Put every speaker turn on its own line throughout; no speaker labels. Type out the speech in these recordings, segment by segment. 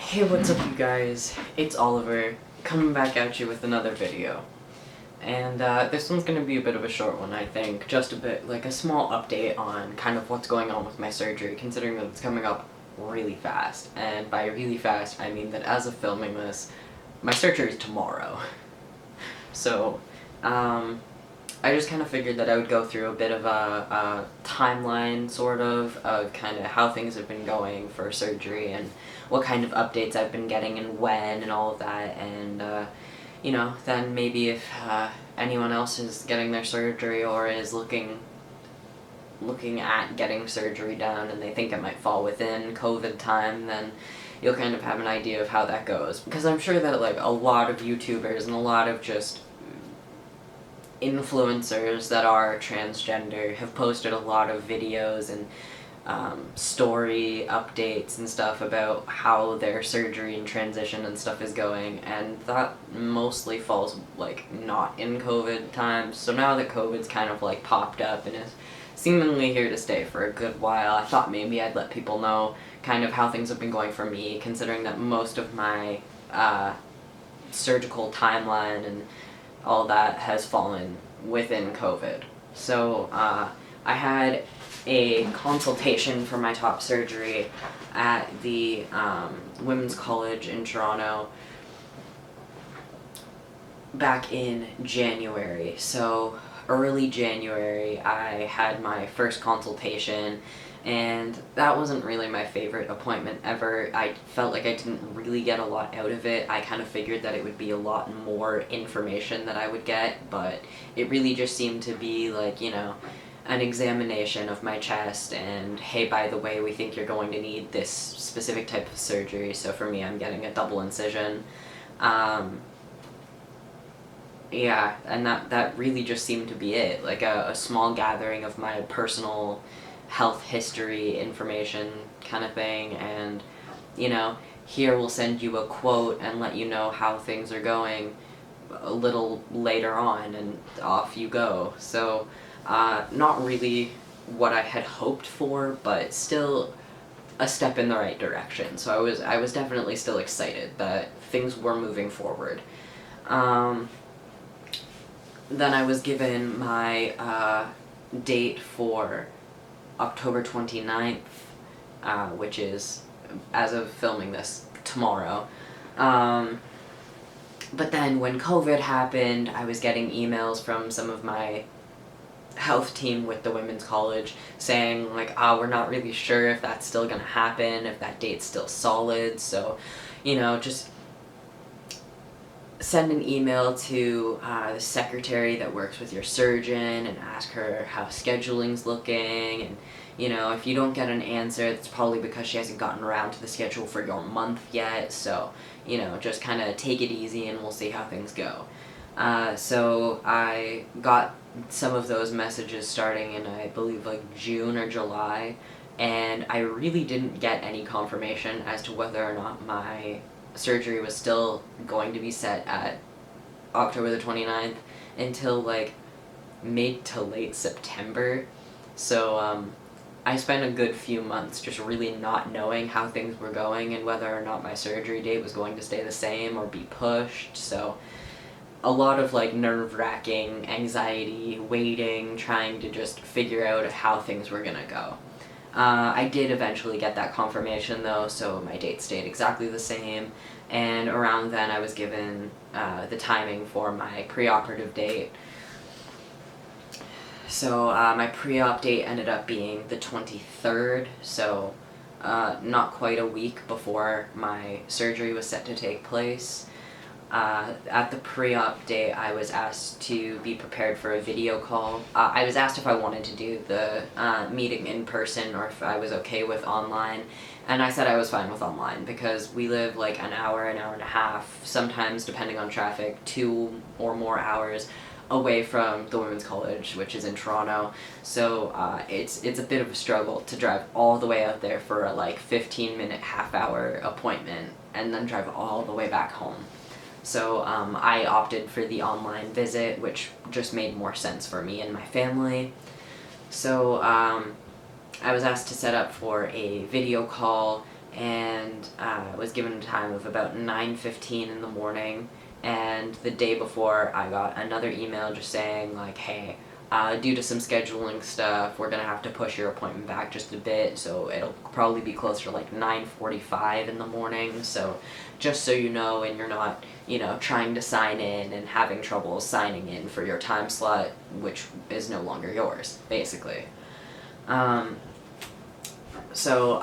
Hey, what's up you guys? It's Oliver, coming back at you with another video. And this one's gonna be a bit of a short one, I think. Just a bit, like a small update on kind of what's going on with my surgery, considering that it's coming up really fast. And by really fast, I mean that as of filming this, my surgery is tomorrow. So, I just kind of figured that I would go through a bit of a timeline, sort of kind of how things have been going for surgery and what kind of updates I've been getting and when and all of that, and you know, then maybe if anyone else is getting their surgery or is looking at getting surgery done and they think it might fall within COVID time, then you'll kind of have an idea of how that goes. Because I'm sure that like a lot of YouTubers and a lot of just influencers that are transgender have posted a lot of videos and story updates and stuff about how their surgery and transition and stuff is going, and that mostly falls like not in COVID times. So now that COVID's kind of like popped up and is seemingly here to stay for a good while, I thought maybe I'd let people know kind of how things have been going for me, considering that most of my surgical timeline and all that has fallen within COVID. So I had a consultation for my top surgery at the Women's College in Toronto back in January. So early January I had my first consultation, and that wasn't really my favorite appointment ever. I felt like I didn't really get a lot out of it. I kind of figured that it would be a lot more information that I would get, but it really just seemed to be like, you know, an examination of my chest and, hey, by the way, we think you're going to need this specific type of surgery. So for me, I'm getting a double incision. Yeah, and that really just seemed to be it, like a small gathering of my personal health history information kind of thing, and, you know, here we'll send you a quote and let you know how things are going a little later on, and off you go. So, not really what I had hoped for, but still a step in the right direction. So I was definitely still excited that things were moving forward. Then I was given my date for October 29th, which is, as of filming this, tomorrow. But then when COVID happened, I was getting emails from some of my health team with the Women's College saying like, we're not really sure if that's still gonna happen, if that date's still solid, so, you know, just send an email to the secretary that works with your surgeon and ask her how scheduling's looking, and, you know, if you don't get an answer, it's probably because she hasn't gotten around to the schedule for your month yet, so, you know, just kind of take it easy and we'll see how things go. So I got some of those messages starting in, I believe, like June or July, and I really didn't get any confirmation as to whether or not my surgery was still going to be set at October the 29th until like mid to late September. So I spent a good few months just really not knowing how things were going and whether or not my surgery date was going to stay the same or be pushed. So a lot of like nerve-wracking anxiety, waiting, trying to just figure out how things were gonna go. I did eventually get that confirmation though, so my date stayed exactly the same, and around then I was given the timing for my pre-operative date. So my pre-op date ended up being the 23rd, so not quite a week before my surgery was set to take place. At the pre-op date, I was asked to be prepared for a video call. I was asked if I wanted to do the meeting in person or if I was okay with online, and I said I was fine with online because we live like an hour and a half, sometimes depending on traffic, 2 or more hours away from the Women's College, which is in Toronto. So it's a bit of a struggle to drive all the way out there for a like 15-minute, half-hour appointment and then drive all the way back home. So I opted for the online visit, which just made more sense for me and my family. So I was asked to set up for a video call and was given a time of about 9:15 in the morning. And the day before, I got another email just saying like, hey, due to some scheduling stuff, we're gonna have to push your appointment back just a bit, so it'll probably be closer to like 9:45 in the morning. So just so you know, and you're not, trying to sign in and having trouble signing in for your time slot, which is no longer yours, basically. So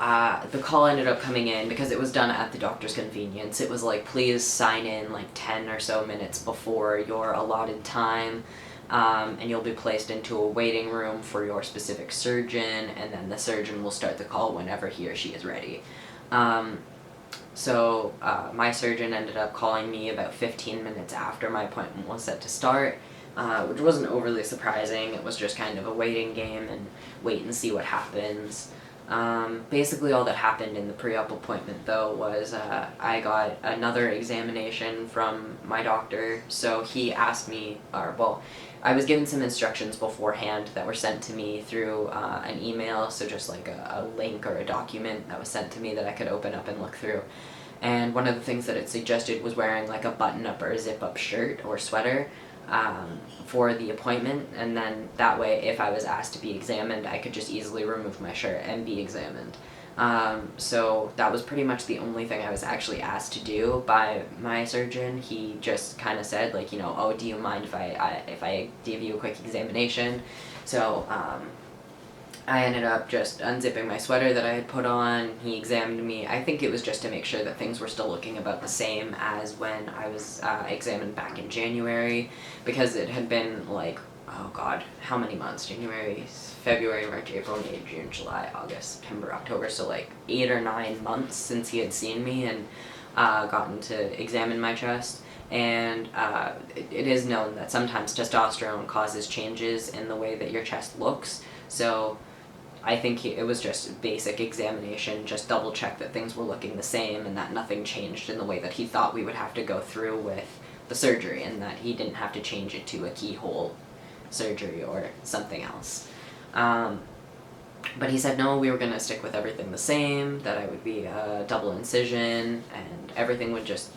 the call ended up coming in because it was done at the doctor's convenience. It was like, please sign in like 10 or so minutes before your allotted time, and you'll be placed into a waiting room for your specific surgeon, and then the surgeon will start the call whenever he or she is ready. So my surgeon ended up calling me about 15 minutes after my appointment was set to start, which wasn't overly surprising. It was just kind of a waiting game and wait and see what happens. Basically all that happened in the pre-op appointment though was I got another examination from my doctor. So he asked me, I was given some instructions beforehand that were sent to me through an email, so just like a link or a document that was sent to me that I could open up and look through. And one of the things that it suggested was wearing like a button-up or a zip-up shirt or sweater for the appointment, and then that way if I was asked to be examined, I could just easily remove my shirt and be examined. So that was pretty much the only thing I was actually asked to do by my surgeon. He just kind of said like, oh, do you mind if I give you a quick examination? So I ended up just unzipping my sweater that I had put on. He examined me. I think it was just to make sure that things were still looking about the same as when I was examined back in January, because it had been like, oh god, how many months? January, February, March, April, May, June, July, August, September, October, so like 8 or 9 months since he had seen me and gotten to examine my chest. And it is known that sometimes testosterone causes changes in the way that your chest looks. So I think it was just a basic examination, just double check that things were looking the same and that nothing changed in the way that he thought we would have to go through with the surgery, and that he didn't have to change it to a keyhole surgery or something else. But he said no, we were going to stick with everything the same, that I would be a double incision and everything would just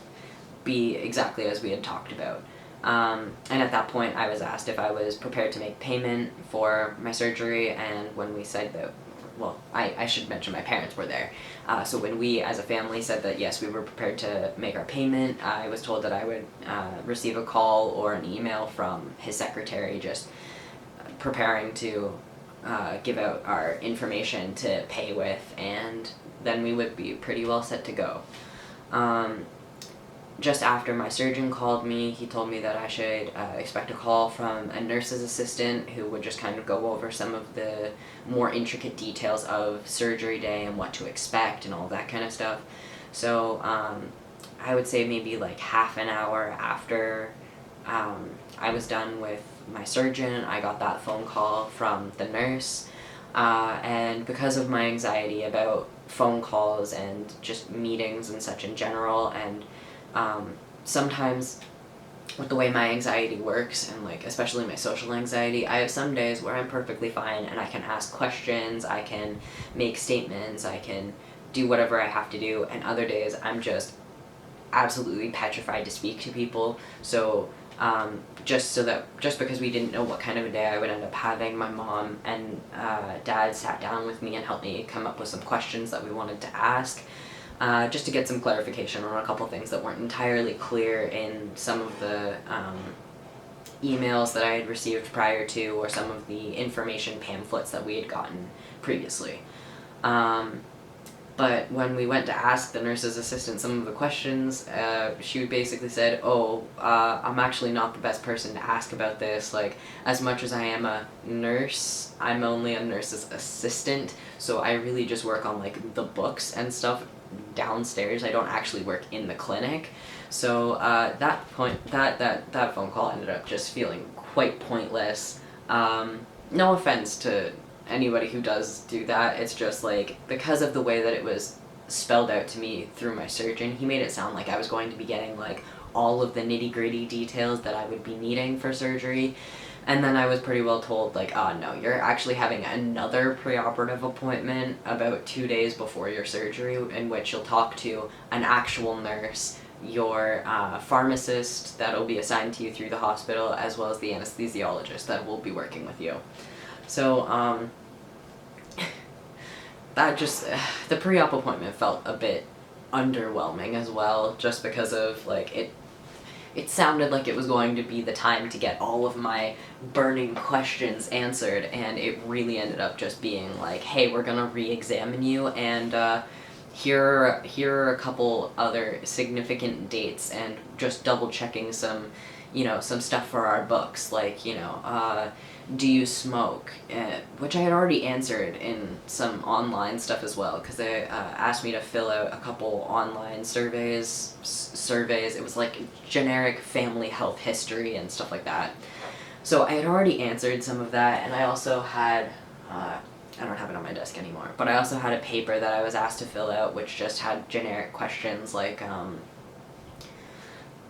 be exactly as we had talked about. And at that point I was asked if I was prepared to make payment for my surgery, and when we said that, well, I should mention my parents were there. So when we as a family said that yes, we were prepared to make our payment, I was told that I would receive a call or an email from his secretary just preparing to give out our information to pay with, and then we would be pretty well set to go. Just after my surgeon called me, he told me that I should expect a call from a nurse's assistant who would just kind of go over some of the more intricate details of surgery day and what to expect and all that kind of stuff. So I would say maybe like half an hour after I was done with my surgeon, I got that phone call from the nurse. And because of my anxiety about phone calls and just meetings and such in general, and sometimes with the way my anxiety works, and like especially my social anxiety, I have some days where I'm perfectly fine and I can ask questions, I can make statements, I can do whatever I have to do, and other days I'm just absolutely petrified to speak to people. So just because we didn't know what kind of a day I would end up having, my mom and dad sat down with me and helped me come up with some questions that we wanted to ask. Just to get some clarification on a couple things that weren't entirely clear in some of the emails that I had received prior to, or some of the information pamphlets that we had gotten previously. But when we went to ask the nurse's assistant some of the questions, she basically said, I'm actually not the best person to ask about this. Like, as much as I am a nurse, I'm only a nurse's assistant, so I really just work on like the books and stuff downstairs. I don't actually work in the clinic. So that phone call ended up just feeling quite pointless. No offense to anybody who does do that, it's just like, because of the way that it was spelled out to me through my surgeon, he made it sound like I was going to be getting like all of the nitty-gritty details that I would be needing for surgery, And then I was pretty well told, like, oh no, you're actually having another pre-operative appointment about 2 days before your surgery, in which you'll talk to an actual nurse, your pharmacist that'll be assigned to you through the hospital, as well as the anesthesiologist that will be working with you. So, that just, the pre-op appointment felt a bit underwhelming as well, just because of, like, it sounded like it was going to be the time to get all of my burning questions answered, and it really ended up just being like, hey, we're gonna re-examine you, and here are a couple other significant dates, and just double checking some, some stuff for our books, like, do you smoke? Which I had already answered in some online stuff as well, because they asked me to fill out a couple online surveys. It was like generic family health history and stuff like that. So I had already answered some of that, and I also had, I don't have it on my desk anymore, but I also had a paper that I was asked to fill out, which just had generic questions like,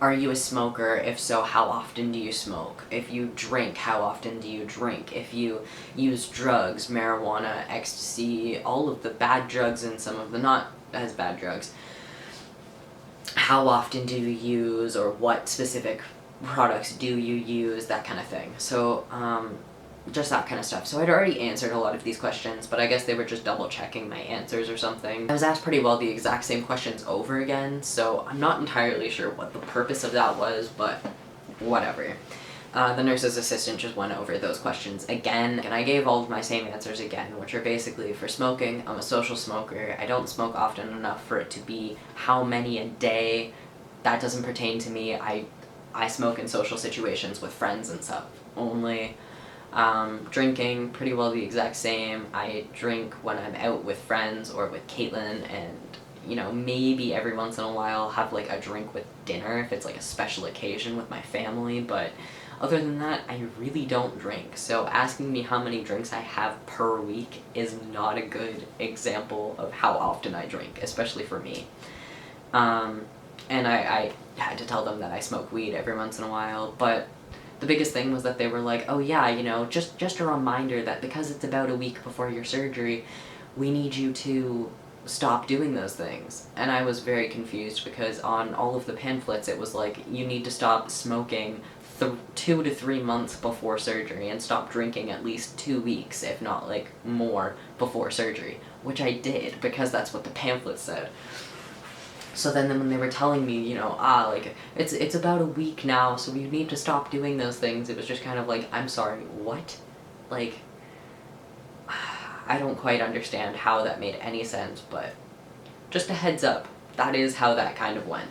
are you a smoker? If so, how often do you smoke? If you drink, how often do you drink? If you use drugs, marijuana, ecstasy, all of the bad drugs and some of the not as bad drugs, how often do you use, or what specific products do you use, that kind of thing. So, just that kind of stuff. So I'd already answered a lot of these questions, but I guess they were just double checking my answers or something. I was asked pretty well the exact same questions over again, so I'm not entirely sure what the purpose of that was, but whatever. The nurse's assistant just went over those questions again, and I gave all of my same answers again, which are basically, for smoking, I'm a social smoker. I don't smoke often enough for it to be how many a day. That doesn't pertain to me. I smoke in social situations with friends and stuff only. Drinking, pretty well the exact same. I drink when I'm out with friends or with Caitlin, and maybe every once in a while have like a drink with dinner if it's like a special occasion with my family, but other than that, I really don't drink. So asking me how many drinks I have per week is not a good example of how often I drink, especially for me. And I had to tell them that I smoke weed every once in a while, but the biggest thing was that they were like, oh yeah, just a reminder that because it's about a week before your surgery, we need you to stop doing those things. And I was very confused, because on all of the pamphlets it was like, you need to stop smoking 2 to 3 months before surgery, and stop drinking at least 2 weeks, if not like more, before surgery, which I did, because that's what the pamphlet said. So then when they were telling me, like, it's about a week now, so you need to stop doing those things, it was just kind of like, I'm sorry, what? Like, I don't quite understand how that made any sense, but just a heads up, that is how that kind of went.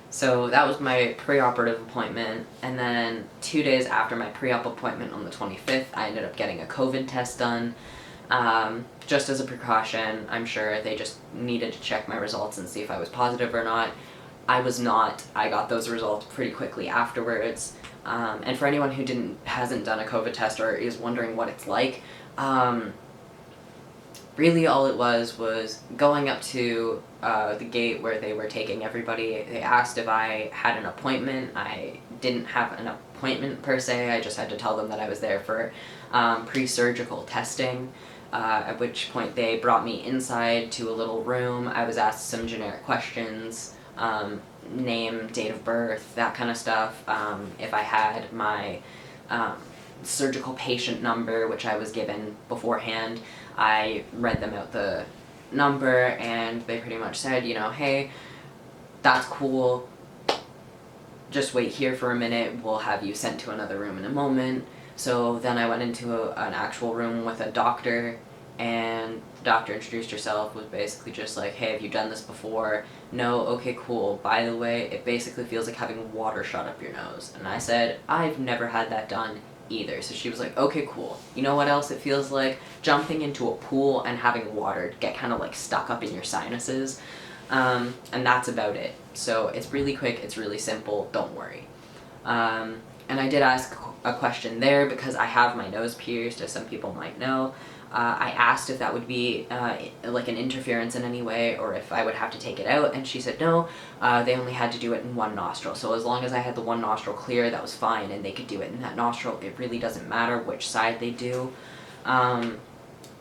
So that was my pre-operative appointment, and then 2 days after my pre-op appointment on the 25th, I ended up getting a COVID test done. Just as a precaution. I'm sure they just needed to check my results and see if I was positive or not. I was not. I got those results pretty quickly afterwards. And for anyone who hasn't done a COVID test or is wondering what it's like, really all it was going up to the gate where they were taking everybody. They asked if I had an appointment. I didn't have an appointment per se. I just had to tell them that I was there for pre-surgical testing. At which point they brought me inside to a little room. I was asked some generic questions, name, date of birth, that kind of stuff. If I had my surgical patient number, which I was given beforehand, I read them out the number, and they pretty much said, hey, that's cool, just wait here for a minute, we'll have you sent to another room in a moment. So then I went into an actual room with a doctor, and the doctor introduced herself, was basically just like, hey, have you done this before? No? Okay, cool. By the way, it basically feels like having water shot up your nose. And I said, I've never had that done either. So she was like, okay, cool. You know what else it feels like? Jumping into a pool and having water get kind of like stuck up in your sinuses. And that's about it. So it's really quick, it's really simple, don't worry. And I did ask a question there because I have my nose pierced, as some people might know. I asked if that would be like an interference in any way, or if I would have to take it out, and she said no, they only had to do it in one nostril. So as long as I had the one nostril clear, that was fine, and they could do it in that nostril. It really doesn't matter which side they do.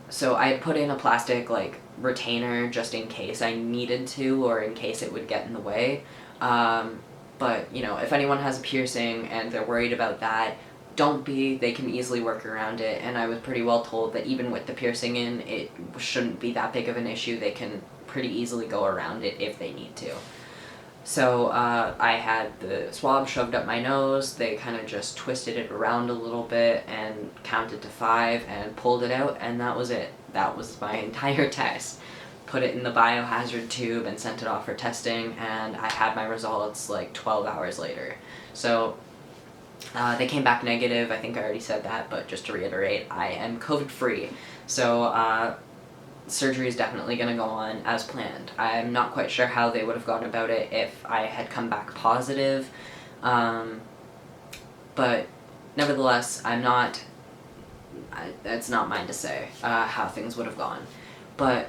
So I put in a plastic like retainer just in case I needed to, or in case it would get in the way. But you know, if anyone has a piercing and they're worried about that, don't be. They can easily work around it, and I was pretty well told that even with the piercing in, it shouldn't be that big of an issue. They can pretty easily go around it if they need to. So I had the swab shoved up my nose. They kind of just twisted it around a little bit and counted to 5 and pulled it out, and that was it. That was my entire test. Put it in the biohazard tube and sent it off for testing, and I had my results like 12 hours later. So they came back negative. I think I already said that, but just to reiterate, I am COVID-free. So surgery is definitely going to go on as planned. I'm not quite sure how they would have gone about it if I had come back positive. But nevertheless, it's not mine to say how things would have gone. But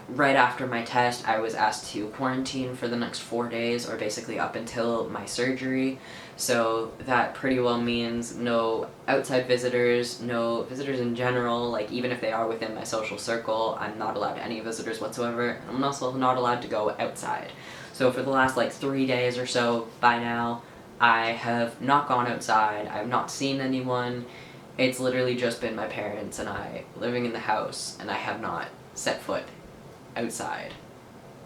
right after my test, I was asked to quarantine for the next 4 days, or basically up until my surgery. So that pretty well means no outside visitors, no visitors in general, like even if they are within my social circle, I'm not allowed any visitors whatsoever. I'm also not allowed to go outside. So for the last like 3 days or so by now, I have not gone outside, I've not seen anyone. It's literally just been my parents and I living in the house, and I have not set foot outside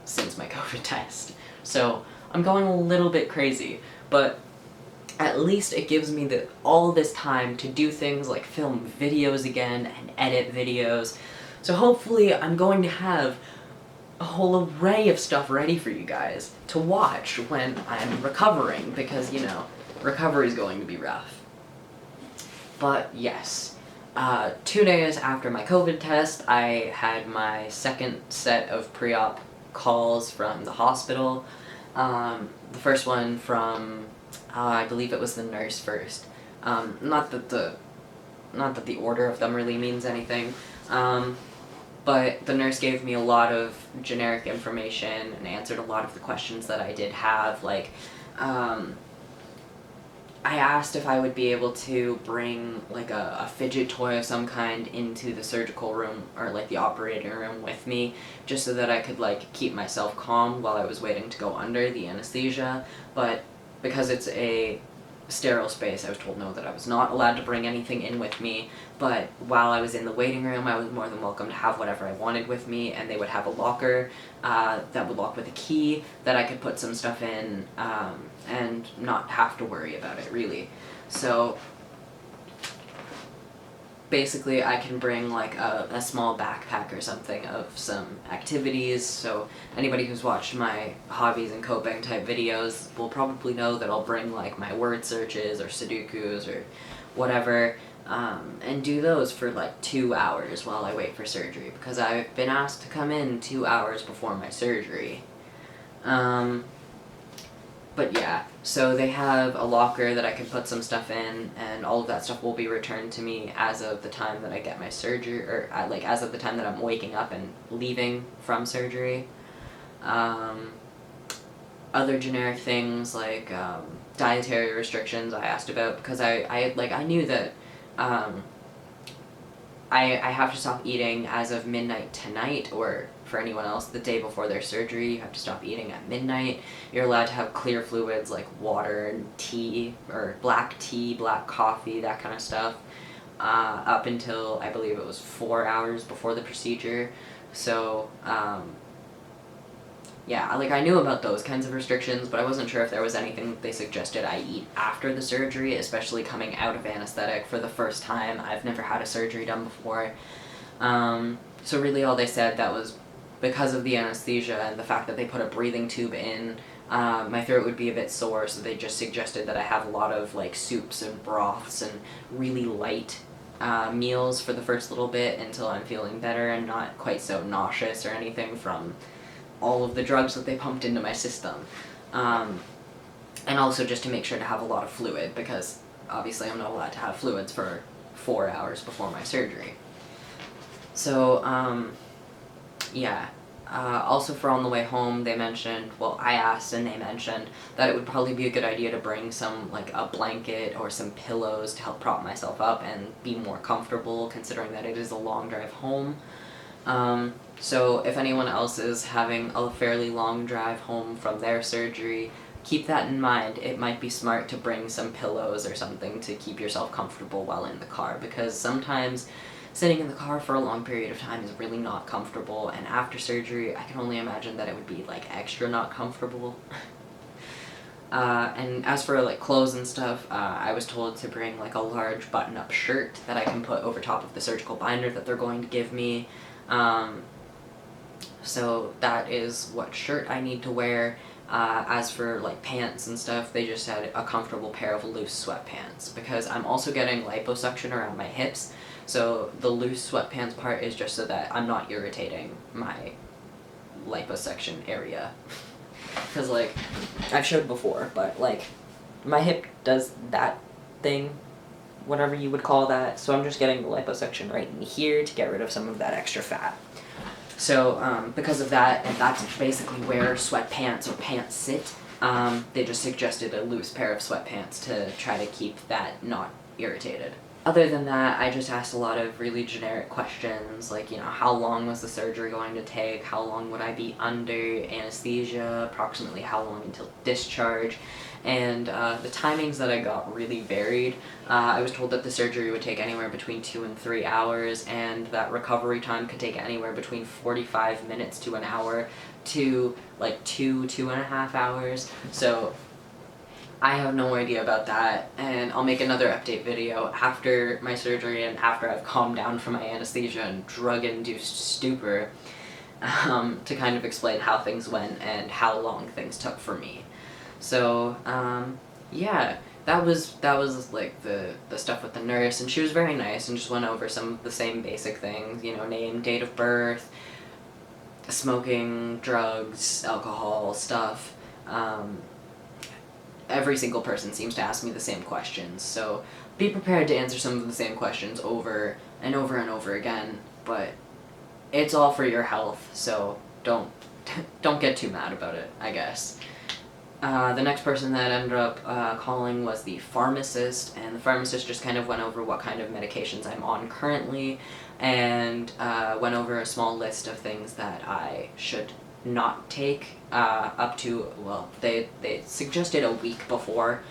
since my COVID test. So I'm going a little bit crazy, but at least it gives me all this time to do things like film videos again and edit videos. So hopefully I'm going to have a whole array of stuff ready for you guys to watch when I'm recovering, because, you know, recovery is going to be rough. But yes, 2 days after my COVID test, I had my second set of pre-op calls from the hospital. The first one from, I believe it was the nurse first. Not that the order of them really means anything, but the nurse gave me a lot of generic information and answered a lot of the questions that I did have, like, I asked if I would be able to bring like a fidget toy of some kind into the surgical room, or like the operating room with me, just so that I could like keep myself calm while I was waiting to go under the anesthesia. But because it's a sterile space, I was told no, that I was not allowed to bring anything in with me. But while I was in the waiting room, I was more than welcome to have whatever I wanted with me, and they would have a locker that would lock with a key that I could put some stuff in and not have to worry about it, really. So basically I can bring like a small backpack or something of some activities. So anybody who's watched my hobbies and coping type videos will probably know that I'll bring like my word searches or Sudokus or whatever, and do those for like 2 hours while I wait for surgery, because I've been asked to come in 2 hours before my surgery. But yeah, so they have a locker that I can put some stuff in, and all of that stuff will be returned to me as of the time that I get my surgery, or like as of the time that I'm waking up and leaving from surgery. Other generic things like dietary restrictions I asked about, because I knew that I have to stop eating as of midnight tonight, or for anyone else, the day before their surgery, you have to stop eating at midnight. You're allowed to have clear fluids like water and tea, or black tea, black coffee, that kind of stuff, up until, I believe it was 4 hours before the procedure. So, yeah, like I knew about those kinds of restrictions, but I wasn't sure if there was anything that they suggested I eat after the surgery, especially coming out of anesthetic for the first time. I've never had a surgery done before. So really all they said, that was because of the anesthesia and the fact that they put a breathing tube in, my throat would be a bit sore, so they just suggested that I have a lot of like soups and broths and really light meals for the first little bit until I'm feeling better and not quite so nauseous or anything from all of the drugs that they pumped into my system. And also just to make sure to have a lot of fluid, because obviously I'm not allowed to have fluids for 4 hours before my surgery. So, yeah. Also for on the way home, they mentioned, well, I asked and they mentioned that it would probably be a good idea to bring some, like, a blanket or some pillows to help prop myself up and be more comfortable, considering that it is a long drive home. So if anyone else is having a fairly long drive home from their surgery, keep that in mind. It might be smart to bring some pillows or something to keep yourself comfortable while in the car, because sometimes sitting in the car for a long period of time is really not comfortable, and after surgery I can only imagine that it would be like extra not comfortable. And as for like clothes and stuff, I was told to bring like a large button-up shirt that I can put over top of the surgical binder that they're going to give me. So that is what shirt I need to wear. As for like pants and stuff, they just said a comfortable pair of loose sweatpants, because I'm also getting liposuction around my hips, so the loose sweatpants part is just so that I'm not irritating my liposuction area. Because like, I've showed before, but like, my hip does that thing, whatever you would call that, so I'm just getting the liposuction right in here to get rid of some of that extra fat. So, because of that, and that's basically where sweatpants or pants sit, they just suggested a loose pair of sweatpants to try to keep that not irritated. Other than that, I just asked a lot of really generic questions, like, you know, how long was the surgery going to take, how long would I be under anesthesia, approximately how long until discharge, and the timings that I got really varied. I was told that the surgery would take anywhere between 2 and 3 hours, and that recovery time could take anywhere between 45 minutes to an hour to like 2.5 hours. So I have no idea about that, and I'll make another update video after my surgery and after I've calmed down from my anesthesia and drug-induced stupor, to kind of explain how things went and how long things took for me. So, yeah, that was like the stuff with the nurse, and she was very nice and just went over some of the same basic things, you know, name, date of birth, smoking, drugs, alcohol, stuff. Every single person seems to ask me the same questions, so be prepared to answer some of the same questions over and over and over again, but it's all for your health, so don't get too mad about it, I guess. The next person that ended up calling was the pharmacist, and the pharmacist just kind of went over what kind of medications I'm on currently, and went over a small list of things that I should not take, up to, well, they suggested a week before.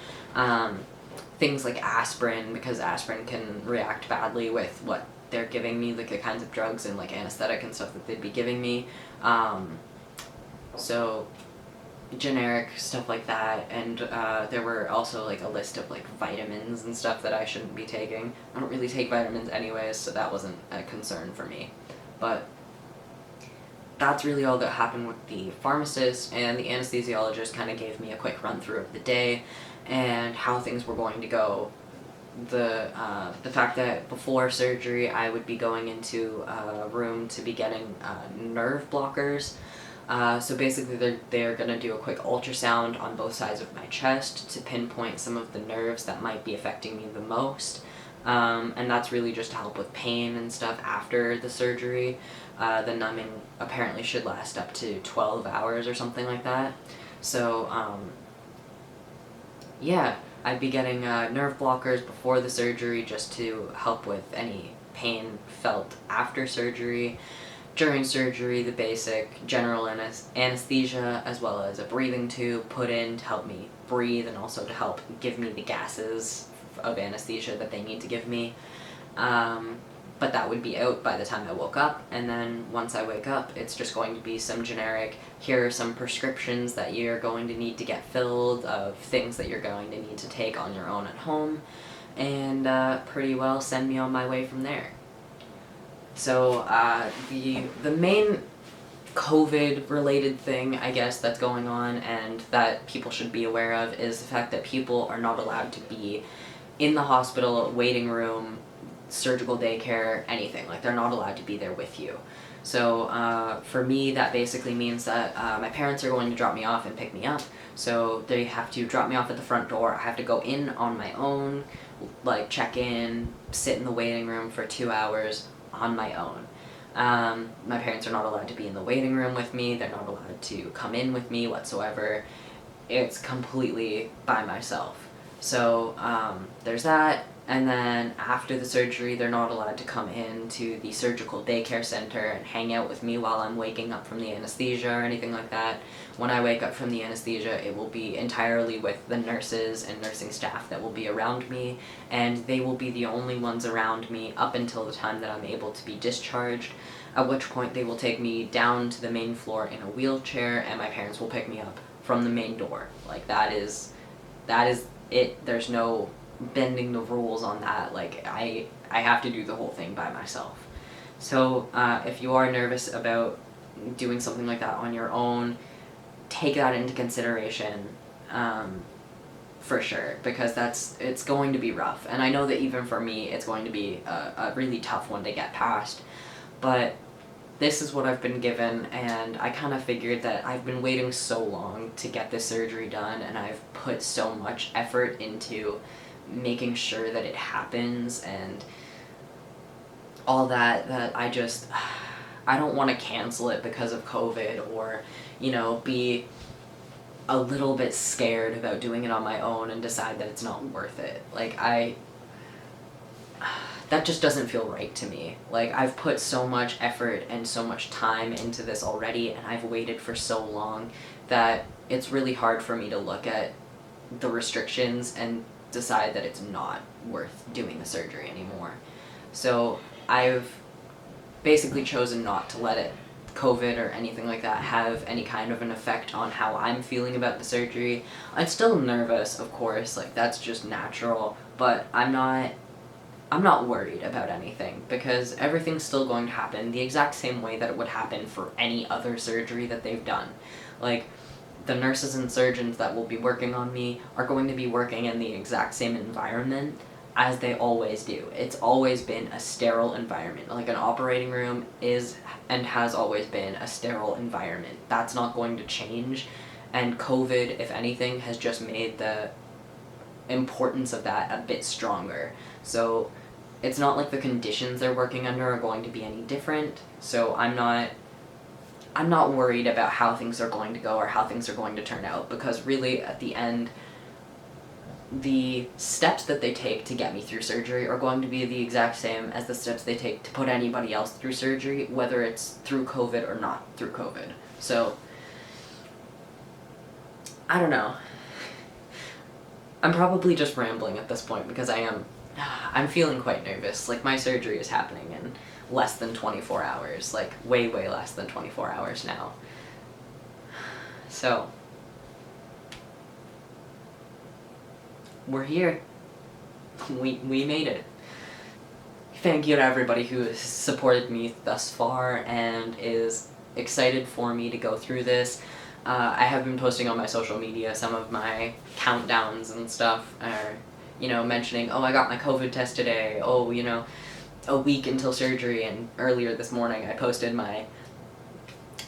Things like aspirin, because aspirin can react badly with what they're giving me, like the kinds of drugs and like anesthetic and stuff that they'd be giving me. So generic stuff like that, and there were also like a list of like vitamins and stuff that I shouldn't be taking. I don't really take vitamins anyways, so that wasn't a concern for me. But that's really all that happened with the pharmacist, and the anesthesiologist kind of gave me a quick run through of the day and how things were going to go. The fact that before surgery I would be going into a room to be getting nerve blockers. So basically they're going to do a quick ultrasound on both sides of my chest to pinpoint some of the nerves that might be affecting me the most. And that's really just to help with pain and stuff after the surgery. The numbing apparently should last up to 12 hours or something like that. So, yeah, I'd be getting nerve blockers before the surgery just to help with any pain felt after surgery. During surgery, the basic general anesthesia, as well as a breathing tube put in to help me breathe and also to help give me the gases of anesthesia that they need to give me. But that would be out by the time I woke up, and then once I wake up, it's just going to be some generic, here are some prescriptions that you're going to need to get filled of things that you're going to need to take on your own at home, and pretty well send me on my way from there. So the main COVID-related thing, I guess, that's going on and that people should be aware of is the fact that people are not allowed to be in the hospital, waiting room, surgical daycare, anything. Like, they're not allowed to be there with you. So for me, that basically means that my parents are going to drop me off and pick me up. So they have to drop me off at the front door. I have to go in on my own, like check in, sit in the waiting room for 2 hours on my own. My parents are not allowed to be in the waiting room with me. They're not allowed to come in with me whatsoever. It's completely by myself. So there's that. And then after the surgery, they're not allowed to come in to the surgical daycare center and hang out with me while I'm waking up from the anesthesia or anything like that. When I wake up from the anesthesia, it will be entirely with the nurses and nursing staff that will be around me, and they will be the only ones around me up until the time that I'm able to be discharged, at which point they will take me down to the main floor in a wheelchair, and my parents will pick me up from the main door. Like, that is it. There's no bending the rules on that. Like, I have to do the whole thing by myself. So if you are nervous about doing something like that on your own, take that into consideration, for sure, because it's going to be rough. And I know that even for me, it's going to be a really tough one to get past, but this is what I've been given, and I kind of figured that I've been waiting so long to get this surgery done, and I've put so much effort into making sure that it happens and all that I don't want to cancel it because of COVID, or, be a little bit scared about doing it on my own and decide that it's not worth it. Like, that just doesn't feel right to me. Like, I've put so much effort and so much time into this already, and I've waited for so long that it's really hard for me to look at the restrictions and decide that it's not worth doing the surgery anymore. So I've basically chosen not to let COVID or anything like that have any kind of an effect on how I'm feeling about the surgery. I'm still nervous, of course, like, that's just natural, but I'm not worried about anything, because everything's still going to happen the exact same way that it would happen for any other surgery that they've done. Like, the nurses and surgeons that will be working on me are going to be working in the exact same environment as they always do. It's always been a sterile environment. Like, an operating room is and has always been a sterile environment. That's not going to change, and COVID, if anything, has just made the importance of that a bit stronger. So it's not like the conditions they're working under are going to be any different, so I'm not worried about how things are going to go or how things are going to turn out, because really, at the end, the steps that they take to get me through surgery are going to be the exact same as the steps they take to put anybody else through surgery, whether it's through COVID or not through COVID. So, I don't know. I'm probably just rambling at this point, because I'm feeling quite nervous. Like, my surgery is happening in less than 24 hours, like, way, way less than 24 hours now. So, we're here. We made it. Thank you to everybody who has supported me thus far and is excited for me to go through this. I have been posting on my social media some of my countdowns and stuff, or, mentioning, oh, I got my COVID test today, oh, a week until surgery, and earlier this morning I posted my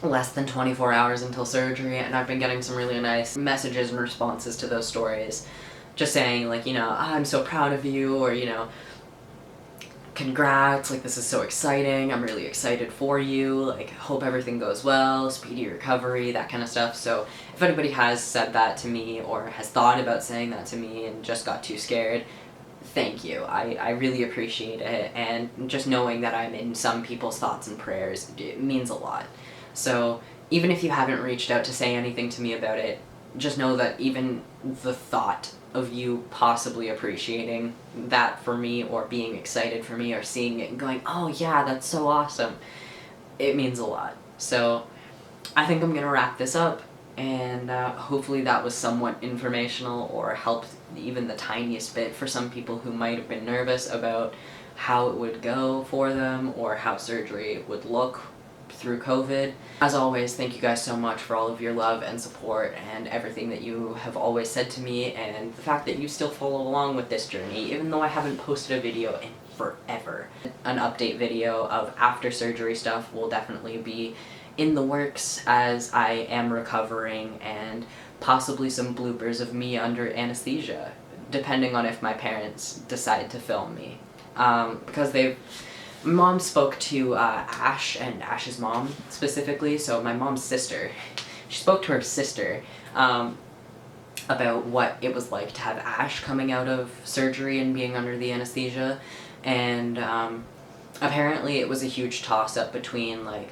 less than 24 hours until surgery, and I've been getting some really nice messages and responses to those stories, just saying, like, I'm so proud of you, or, congrats, like, this is so exciting, I'm really excited for you, like, hope everything goes well, speedy recovery, that kind of stuff. So if anybody has said that to me, or has thought about saying that to me and just got too scared, thank you. I really appreciate it, and just knowing that I'm in some people's thoughts and prayers, it means a lot. So even if you haven't reached out to say anything to me about it, just know that even the thought of you possibly appreciating that for me, or being excited for me, or seeing it and going, oh yeah, that's so awesome, it means a lot. So I think I'm gonna wrap this up, and hopefully that was somewhat informational, or helped even the tiniest bit for some people who might have been nervous about how it would go for them, or how surgery would look through COVID. As always, thank you guys so much for all of your love and support and everything that you have always said to me, and the fact that you still follow along with this journey, even though I haven't posted a video in forever. An update video of after surgery stuff will definitely be in the works as I am recovering, and possibly some bloopers of me under anesthesia, depending on if my parents decide to film me. Because they've mom spoke to Ash and Ash's mom specifically, so my mom's sister. She spoke to her sister about what it was like to have Ash coming out of surgery and being under the anesthesia, and apparently it was a huge toss-up between like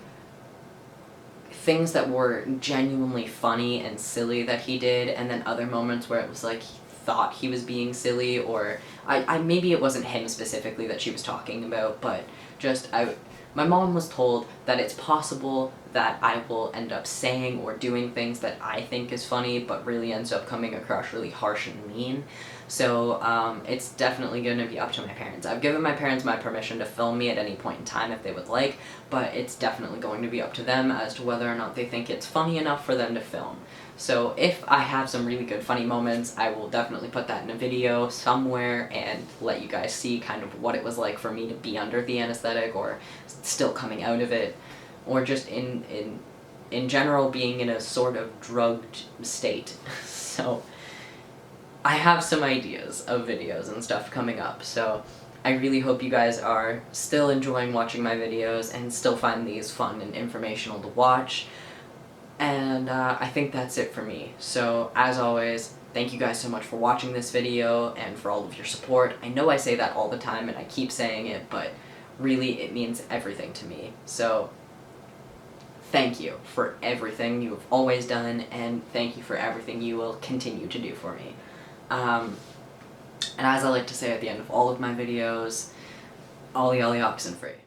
things that were genuinely funny and silly that he did, and then other moments where it was like he thought he was being silly, or I maybe it wasn't him specifically that she was talking about, but just my mom was told that it's possible that I will end up saying or doing things that I think is funny, but really ends up coming across really harsh and mean. So it's definitely going to be up to my parents. I've given my parents my permission to film me at any point in time if they would like, but it's definitely going to be up to them as to whether or not they think it's funny enough for them to film. So if I have some really good funny moments, I will definitely put that in a video somewhere and let you guys see kind of what it was like for me to be under the anesthetic, or still coming out of it, or just in general being in a sort of drugged state. So I have some ideas of videos and stuff coming up, so I really hope you guys are still enjoying watching my videos and still find these fun and informational to watch. And I think that's it for me. So as always, thank you guys so much for watching this video and for all of your support. I know I say that all the time and I keep saying it, but really it means everything to me. So thank you for everything you have always done, and thank you for everything you will continue to do for me. And as I like to say at the end of all of my videos, ollie ollie oxen free.